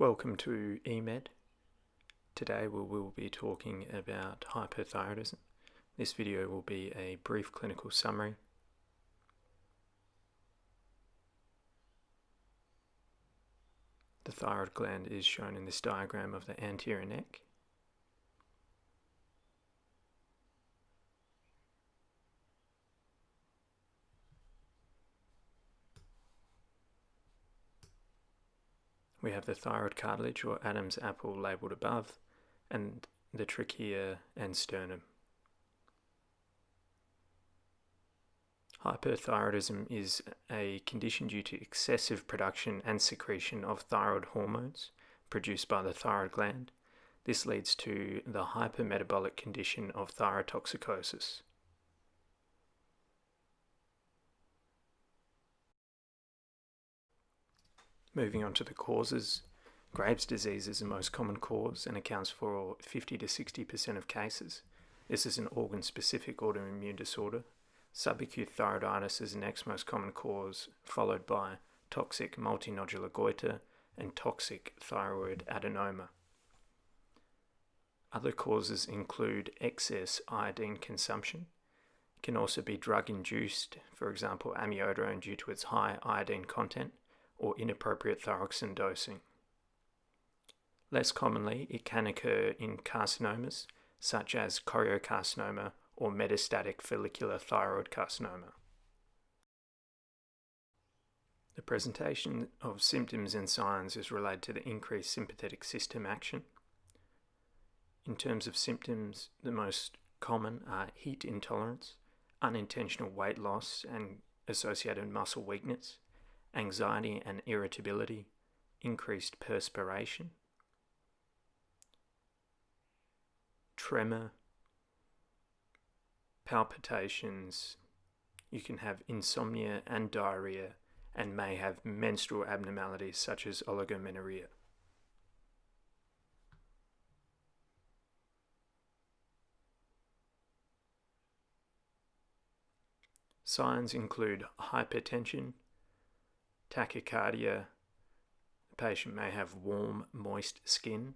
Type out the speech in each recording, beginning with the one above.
Welcome to EMED. Today we will be talking about hyperthyroidism. This video will be a brief clinical summary. The thyroid gland is shown in this diagram of the anterior neck. We have the thyroid cartilage or Adam's apple labelled above, and the trachea and sternum. Hyperthyroidism is a condition due to excessive production and secretion of thyroid hormones produced by the thyroid gland. This leads to the hypermetabolic condition of thyrotoxicosis. Moving on to the causes, Graves' disease is the most common cause and accounts for 50 to 60% of cases. This is an organ-specific autoimmune disorder. Subacute thyroiditis is the next most common cause, followed by toxic multinodular goiter and toxic thyroid adenoma. Other causes include excess iodine consumption. It can also be drug-induced, for example amiodarone due to its high iodine content, or inappropriate thyroxine dosing. Less commonly, it can occur in carcinomas, such as choriocarcinoma or metastatic follicular thyroid carcinoma. The presentation of symptoms and signs is related to the increased sympathetic system action. In terms of symptoms, the most common are heat intolerance, unintentional weight loss and associated muscle weakness, anxiety and irritability, increased perspiration, tremor, palpitations. You can have insomnia and diarrhea, and may have menstrual abnormalities such as oligomenorrhea. Signs include hypertension, tachycardia. The patient may have warm, moist skin.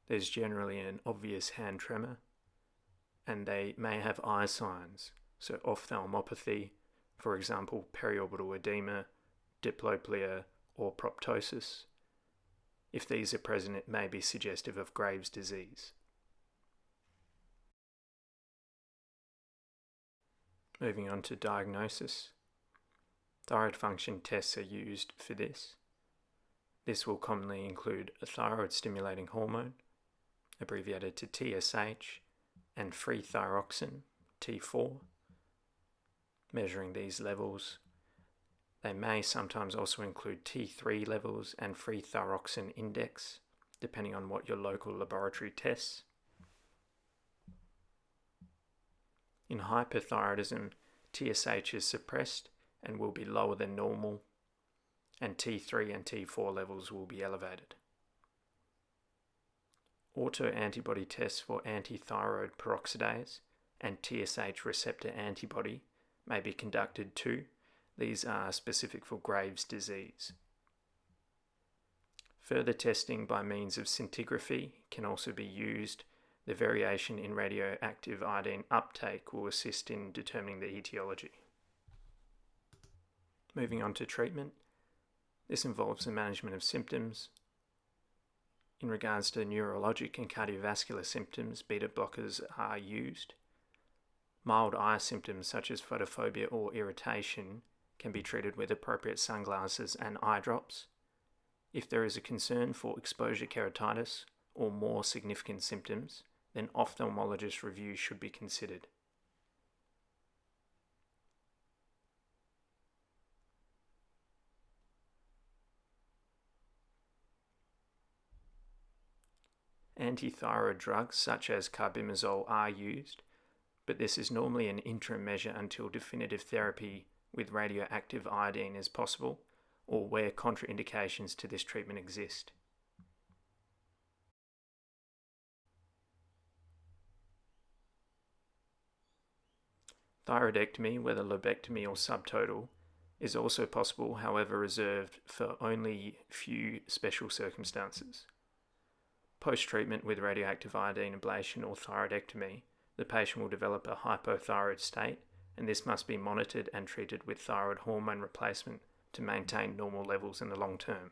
There's generally an obvious hand tremor, and they may have eye signs, so ophthalmopathy, for example periorbital edema, diplopia, or proptosis. If these are present, it may be suggestive of Graves' disease. Moving on to diagnosis. Thyroid function tests are used for this. This will commonly include a thyroid stimulating hormone, abbreviated to TSH, and free thyroxine, T4. Measuring these levels, they may sometimes also include T3 levels and free thyroxine index, depending on what your local laboratory tests. In hyperthyroidism, TSH is suppressed and will be lower than normal, and T3 and T4 levels will be elevated. Autoantibody tests for antithyroid peroxidase and TSH receptor antibody may be conducted too. These are specific for Graves' disease. Further testing by means of scintigraphy can also be used. The variation in radioactive iodine uptake will assist in determining the etiology. Moving on to treatment. This involves the management of symptoms. In regards to neurologic and cardiovascular symptoms, beta blockers are used. Mild eye symptoms such as photophobia or irritation can be treated with appropriate sunglasses and eye drops. If there is a concern for exposure keratitis or more significant symptoms, then ophthalmologist review should be considered. Antithyroid drugs such as carbimazole are used, but this is normally an interim measure until definitive therapy with radioactive iodine is possible, or where contraindications to this treatment exist. Thyroidectomy, whether lobectomy or subtotal, is also possible, however reserved for only few special circumstances. Post-treatment with radioactive iodine ablation or thyroidectomy, the patient will develop a hypothyroid state, and this must be monitored and treated with thyroid hormone replacement to maintain normal levels in the long term.